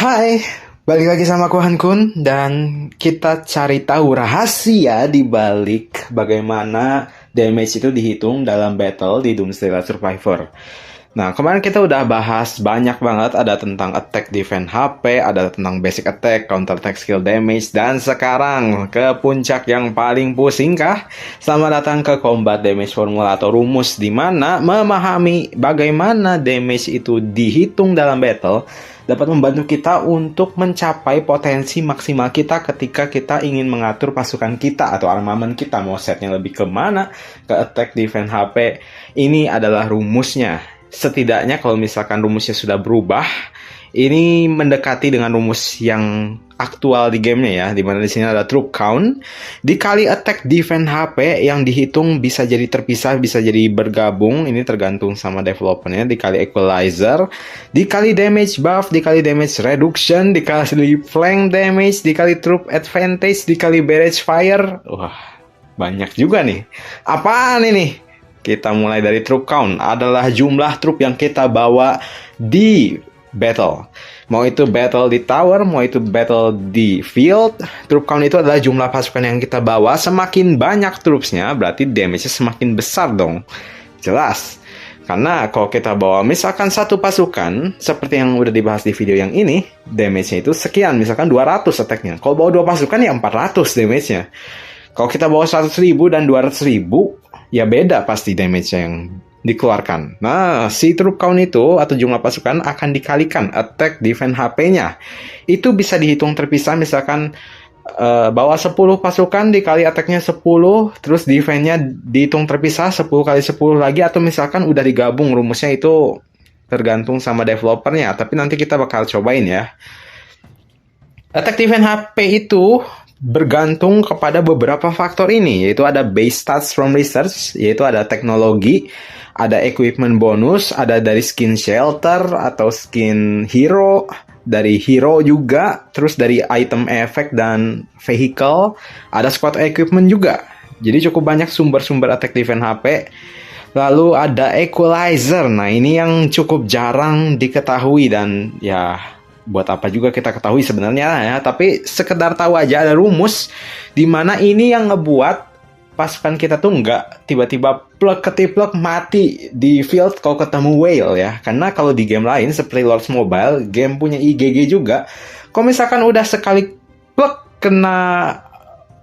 Hai, balik lagi sama aku Han Kun dan kita cari tahu rahasia di balik bagaimana damage itu dihitung dalam battle di Doomsday Survivor. Nah, kemarin kita udah bahas banyak banget, ada tentang attack defense HP, ada tentang basic attack, counter attack skill damage, dan sekarang ke puncak yang paling pusing kah? Selamat datang ke combat damage formula atau rumus di mana memahami bagaimana damage itu dihitung dalam battle dapat membantu kita untuk mencapai potensi maksimal kita ketika kita ingin mengatur pasukan kita atau armamen kita, mau setnya lebih kemana, ke attack defense HP. Ini adalah rumusnya. Setidaknya kalau misalkan rumusnya sudah berubah, ini mendekati dengan rumus yang aktual di gamenya ya, dimana di sini ada troop count dikali attack defense HP yang dihitung bisa jadi terpisah, bisa jadi bergabung, ini tergantung sama developernya, dikali equalizer, dikali damage buff, dikali damage reduction, dikali flank damage, dikali troop advantage, dikali barrage fire. Wah, banyak juga nih. Apaan ini? Kita mulai dari troop count, adalah jumlah troop yang kita bawa di battle. Mau itu battle di tower, mau itu battle di field, troop count itu adalah jumlah pasukan yang kita bawa. Semakin banyak troopsnya, berarti damage-nya semakin besar dong. Jelas. Karena kalau kita bawa misalkan satu pasukan, seperti yang udah dibahas di video yang ini, damage-nya itu sekian, misalkan 200 attack-nya. Kalau bawa dua pasukan ya 400 damage-nya. Kalau kita bawa 100.000 dan 200.000, ya beda pasti damage-nya yang dikeluarkan. Nah, si troop count itu atau jumlah pasukan akan dikalikan attack defense HP-nya. Itu bisa dihitung terpisah, misalkan bawa 10 pasukan dikali attack-nya 10, terus defense-nya dihitung terpisah 10 kali 10 lagi, atau misalkan udah digabung. Rumusnya itu tergantung sama developernya, tapi nanti kita bakal cobain ya. Attack defense HP itu bergantung kepada beberapa faktor ini, yaitu ada base stats from research, yaitu ada teknologi, ada equipment bonus, ada dari skin shelter atau skin hero, dari hero juga, terus dari item effect dan vehicle, ada squad equipment juga. Jadi cukup banyak sumber-sumber attack defense HP. Lalu ada equalizer. Nah, ini yang cukup jarang diketahui dan ya buat apa juga kita ketahui sebenarnya ya, tapi sekedar tahu aja ada rumus di mana ini yang ngebuat pasukan kita tuh nggak tiba-tiba plug ketiplek mati di field kalau ketemu whale ya. Karena kalau di game lain seperti Lords Mobile, game punya IGG juga, kalau misalkan udah sekali plug kena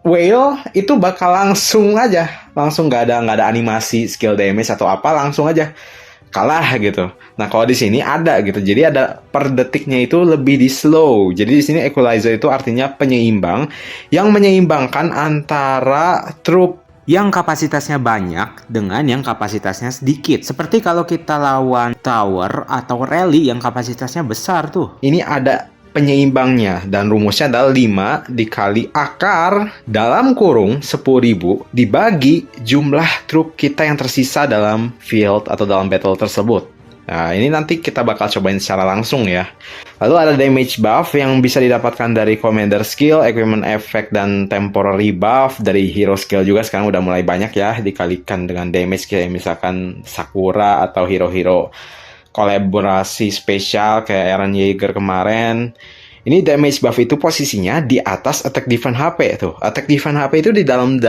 whale itu bakal langsung nggak ada animasi skill damage atau apa, langsung aja kalah gitu. Nah, kalau di sini ada gitu. Jadi ada per detiknya itu lebih di slow. Jadi di sini equalizer itu artinya penyeimbang yang menyeimbangkan antara troop yang kapasitasnya banyak dengan yang kapasitasnya sedikit. Seperti kalau kita lawan tower atau rally yang kapasitasnya besar tuh. Ini ada penyeimbangnya dan rumusnya adalah 5 dikali akar dalam kurung 10.000 dibagi jumlah truk kita yang tersisa dalam field atau dalam battle tersebut. Nah, ini nanti kita bakal cobain secara langsung ya. Lalu ada damage buff yang bisa didapatkan dari commander skill, equipment effect, dan temporary buff. Dari hero skill juga sekarang udah mulai banyak ya, dikalikan dengan damage kayak misalkan Sakura atau hero-hero kolaborasi spesial kayak Eren Yeager kemarin. Ini damage buff itu posisinya di atas attack defense HP tuh. Attack defense HP itu di dalam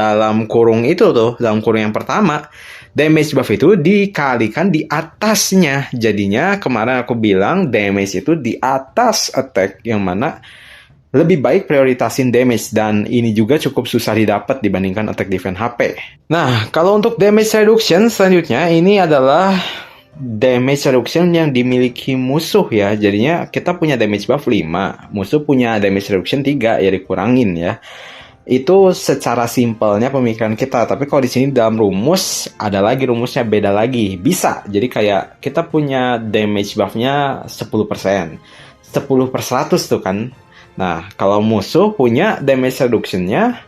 kurung itu tuh, dalam kurung yang pertama. Damage buff itu dikalikan di atasnya. Jadinya kemarin aku bilang damage itu di atas attack, yang mana lebih baik prioritasin damage, dan ini juga cukup susah didapat dibandingkan attack defense HP. Nah, kalau untuk damage reduction selanjutnya ini adalah damage reduction yang dimiliki musuh ya. Jadinya kita punya damage buff 5, musuh punya damage reduction 3, ya dikurangin ya. Itu secara simpelnya pemikiran kita. Tapi kalau di sini dalam rumus ada lagi, rumusnya beda lagi. Bisa. Jadi kayak kita punya damage buff-nya 10%. 10/100 tuh kan. Nah, kalau musuh punya damage reduction-nya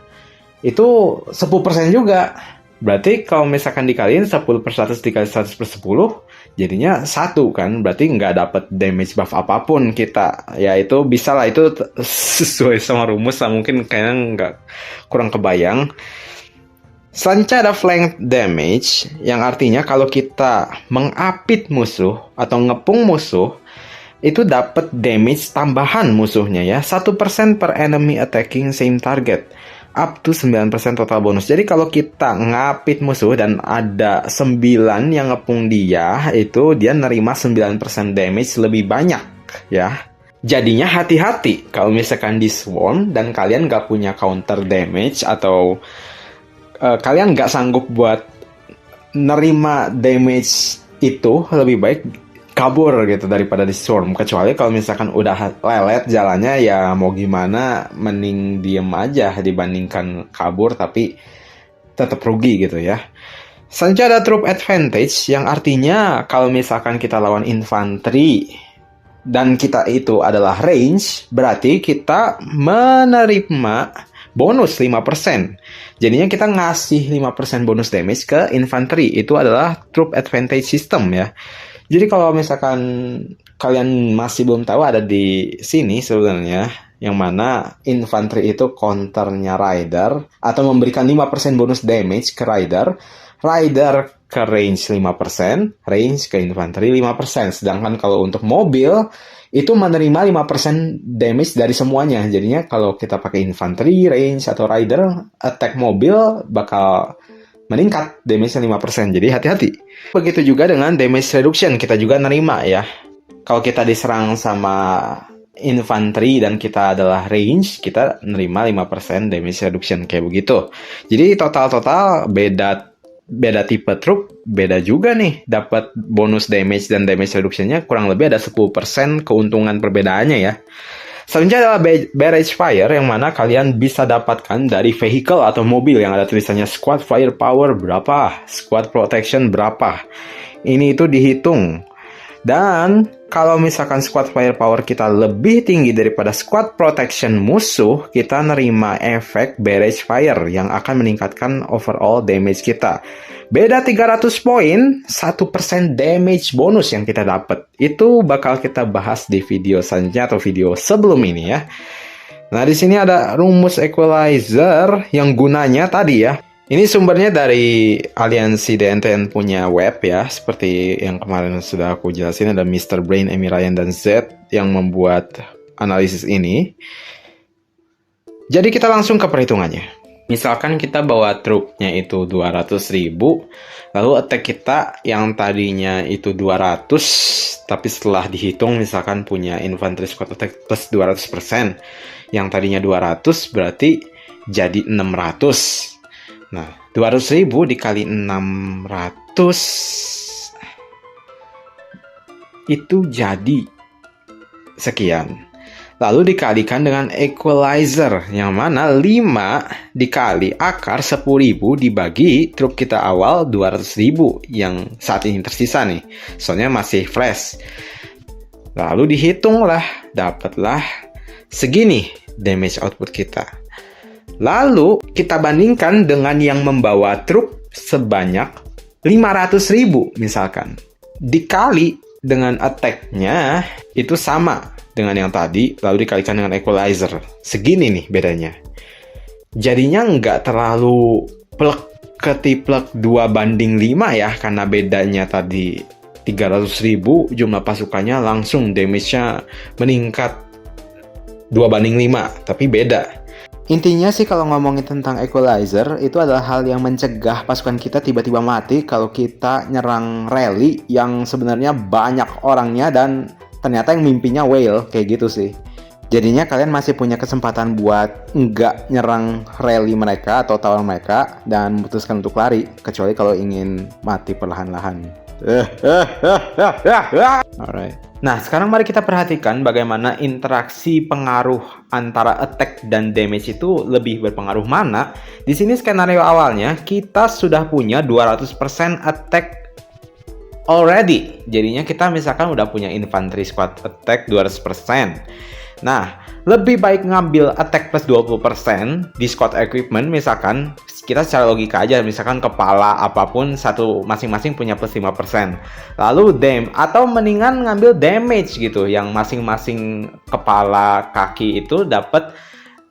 itu 10% juga. Berarti kalau misalkan dikaliin 10/100 dikali 100/10, jadinya 1 kan. Berarti nggak dapat damage buff apapun kita. Ya itu bisa lah, itu sesuai sama rumus lah. Mungkin kayaknya kurang kebayang. Selanjutnya ada flank damage, yang artinya kalau kita mengapit musuh atau ngepung musuh, itu dapat damage tambahan musuhnya ya. 1% per enemy attacking same target. Up to 9% total bonus. Jadi kalau kita ngapit musuh dan ada 9 yang ngepung dia, itu dia nerima 9% damage lebih banyak ya. Jadinya hati-hati kalau misalkan di swarm dan kalian gak punya counter damage atau kalian gak sanggup buat nerima damage itu, lebih baik kabur gitu daripada di swarm. Kecuali kalau misalkan udah lelet jalannya, ya mau gimana, mending diem aja dibandingkan kabur tapi tetap rugi gitu ya. Selanjutnya ada troop advantage, yang artinya kalau misalkan kita lawan infanteri dan kita itu adalah range, berarti kita menerima bonus 5%. Jadinya kita ngasih 5% bonus damage ke infanteri. Itu adalah troop advantage system ya. Jadi kalau misalkan kalian masih belum tahu, ada di sini sebenarnya, yang mana infanteri itu counternya rider atau memberikan 5% bonus damage ke rider, rider ke range 5%, range ke infanteri 5%. Sedangkan kalau untuk mobil itu menerima 5% damage dari semuanya. Jadinya kalau kita pakai infanteri, range atau rider, attack mobil bakal meningkat damage-nya 5%. Jadi hati-hati. Begitu juga dengan damage reduction, kita juga nerima ya. Kalau kita diserang sama infanteri dan kita adalah range, kita nerima 5% damage reduction kayak begitu. Jadi total beda tipe troop, beda juga nih. Dapat bonus damage dan damage reduction-nya kurang lebih ada 10% keuntungan perbedaannya ya. Selanjutnya adalah barrage fire, yang mana kalian bisa dapatkan dari vehicle atau mobil yang ada tulisannya squad firepower berapa, squad protection berapa. Ini itu dihitung. Dan kalau misalkan squad firepower kita lebih tinggi daripada squad protection musuh, kita nerima efek barrage fire yang akan meningkatkan overall damage kita. Beda 300 poin, 1% damage bonus yang kita dapat. Itu bakal kita bahas di video selanjutnya atau video sebelum ini ya. Nah, di sini ada rumus equalizer yang gunanya tadi ya. Ini sumbernya dari aliansi DNTN punya web ya. Seperti yang kemarin sudah aku jelasin, ada Mr. Brain, Amy Ryan, dan Z yang membuat analisis ini. Jadi kita langsung ke perhitungannya. Misalkan kita bawa trupnya itu 200.000, lalu attack kita yang tadinya itu 200, tapi setelah dihitung misalkan punya infantry squad attack plus 200%, yang tadinya 200 berarti jadi 600. Nah, 200.000 dikali 600 itu jadi sekian. Lalu dikalikan dengan equalizer, yang mana 5 dikali akar 10.000 dibagi truk kita awal 200.000 yang saat ini tersisa nih. Soalnya masih fresh. Lalu dihitunglah, dapatlah segini damage output kita. Lalu kita bandingkan dengan yang membawa truk sebanyak 500.000 misalkan. Dikali dengan attack-nya itu sama dengan yang tadi, lalu dikalikan dengan equalizer. Segini nih bedanya. Jadinya nggak terlalu ketiplek 2:5 ya, karena bedanya tadi 300.000 jumlah pasukannya, langsung damage-nya meningkat 2:5, tapi beda. Intinya sih kalau ngomongin tentang equalizer, itu adalah hal yang mencegah pasukan kita tiba-tiba mati kalau kita nyerang rally yang sebenarnya banyak orangnya dan ternyata yang mimpinya whale, kayak gitu sih. Jadinya kalian masih punya kesempatan buat nggak nyerang rally mereka atau tower mereka dan memutuskan untuk lari, kecuali kalau ingin mati perlahan-lahan. Alright. Nah, sekarang mari kita perhatikan bagaimana interaksi pengaruh antara attack dan damage itu lebih berpengaruh mana. Di sini skenario awalnya kita sudah punya 200% attack already. Jadinya kita misalkan udah punya infantry squad attack 200%. Nah, lebih baik ngambil attack plus 20% di squad equipment. Misalkan kita secara logika aja, misalkan kepala apapun satu masing-masing punya plus 5%. Lalu atau mendingan ngambil damage gitu, yang masing-masing kepala kaki itu dapat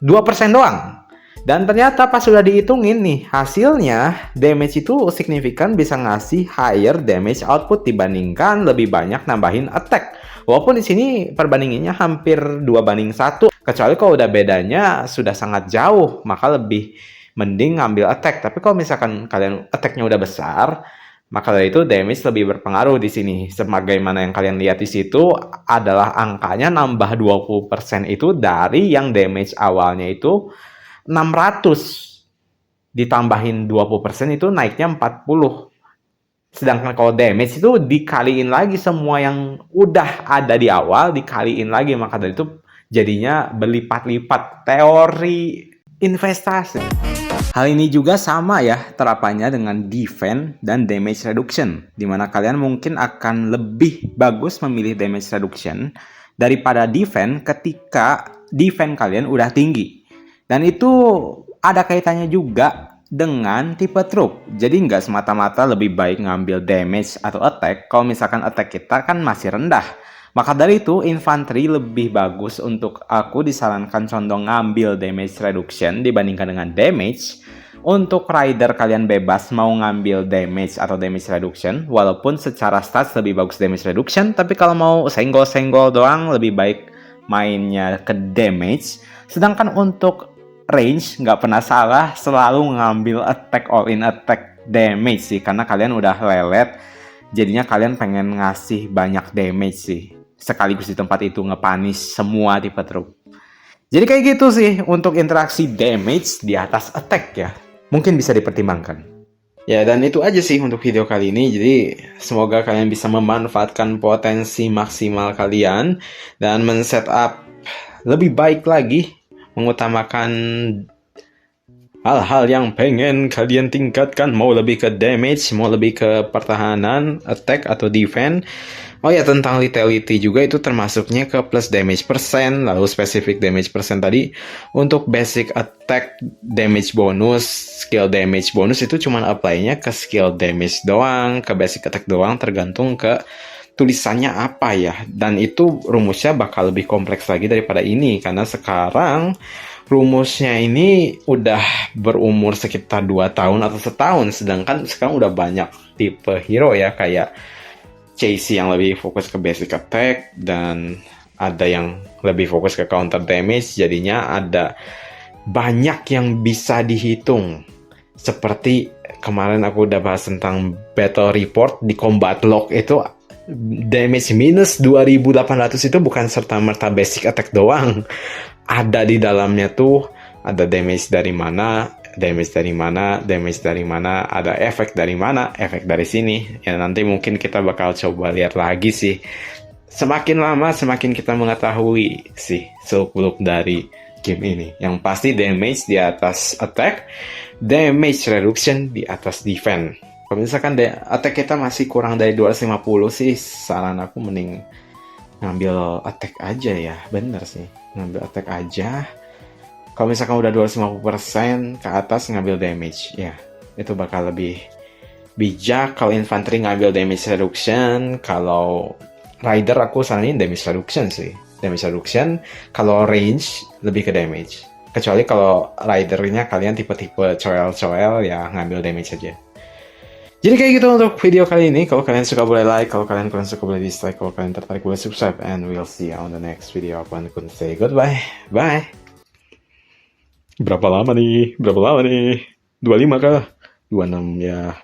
2% doang. Dan ternyata pas sudah dihitungin nih, hasilnya damage itu signifikan bisa ngasih higher damage output dibandingkan lebih banyak nambahin attack. Walaupun di sini perbandingannya hampir 2:1, kecuali kalau udah bedanya sudah sangat jauh, maka lebih mending ngambil attack. Tapi kalau misalkan kalian attack-nya udah besar, maka dari itu damage lebih berpengaruh di sini. Sebagaimana yang kalian lihat di situ adalah angkanya nambah 20% itu dari yang damage awalnya itu 600 ditambahin 20% itu naiknya 40. Sedangkan kalau damage itu dikaliin lagi semua yang udah ada di awal dikaliin lagi, maka dari itu jadinya berlipat-lipat teori investasi. Hal ini juga sama ya terapannya dengan defense dan damage reduction, dimana kalian mungkin akan lebih bagus memilih damage reduction daripada defense ketika defense kalian udah tinggi. Dan itu ada kaitannya juga dengan tipe truk. Jadi nggak semata-mata lebih baik ngambil damage atau attack kalau misalkan attack kita kan masih rendah. Maka dari itu infanteri lebih bagus untuk aku disarankan condong ngambil damage reduction dibandingkan dengan damage. Untuk rider kalian bebas mau ngambil damage atau damage reduction, walaupun secara stats lebih bagus damage reduction, tapi kalau mau senggol-senggol doang lebih baik mainnya ke damage. Sedangkan untuk range nggak pernah salah, selalu ngambil attack all in attack damage sih, karena kalian udah lelet, jadinya kalian pengen ngasih banyak damage sih, sekaligus di tempat itu ngepanis semua tipe truk. Jadi kayak gitu sih untuk interaksi damage di atas attack ya, mungkin bisa dipertimbangkan. Ya, dan itu aja sih untuk video kali ini. Jadi semoga kalian bisa memanfaatkan potensi maksimal kalian dan men-setup lebih baik lagi, mengutamakan hal-hal yang pengen kalian tingkatkan, mau lebih ke damage, mau lebih ke pertahanan, attack atau defense. Oh ya, tentang lethality juga itu termasuknya ke plus damage persen, lalu specific damage persen tadi. Untuk basic attack damage bonus, skill damage bonus itu cuma apply-nya ke skill damage doang, ke basic attack doang, tergantung ke tulisannya apa ya. Dan itu rumusnya bakal lebih kompleks lagi daripada ini, karena sekarang rumusnya ini udah berumur sekitar 2 tahun atau setahun, sedangkan sekarang udah banyak tipe hero ya, kayak Chasey yang lebih fokus ke basic attack dan ada yang lebih fokus ke counter damage, jadinya ada banyak yang bisa dihitung. Seperti kemarin aku udah bahas tentang battle report di combat log, itu damage minus 2800 itu bukan serta-merta basic attack doang. Ada di dalamnya tuh, ada damage dari mana, damage dari mana, damage dari mana, ada efek dari mana, efek dari sini. Ya nanti mungkin kita bakal coba lihat lagi sih. Semakin lama semakin kita mengetahui sih seluk-beluk dari game ini. Yang pasti damage di atas attack, damage reduction di atas defense. Kalau misalkan attack kita masih kurang dari 250 sih, saran aku mending ngambil attack aja ya. Bener sih, ngambil attack aja. Kalau misalkan udah 250% ke atas ngambil damage, ya itu bakal lebih bijak. Kalau infanteri ngambil damage reduction, kalau rider aku saranin damage reduction sih. Damage reduction, kalau range lebih ke damage. Kecuali kalau ridernya kalian tipe-tipe coel-coel, ya ngambil damage aja. Jadi kayak gitu untuk video kali ini. Kalau kalian suka boleh like, kalau kalian kurang suka boleh dislike, kalau kalian tertarik boleh subscribe, and we'll see you on the next video. Aku Kun say goodbye, bye. Berapa lama nih? 25 kah? 26 ya.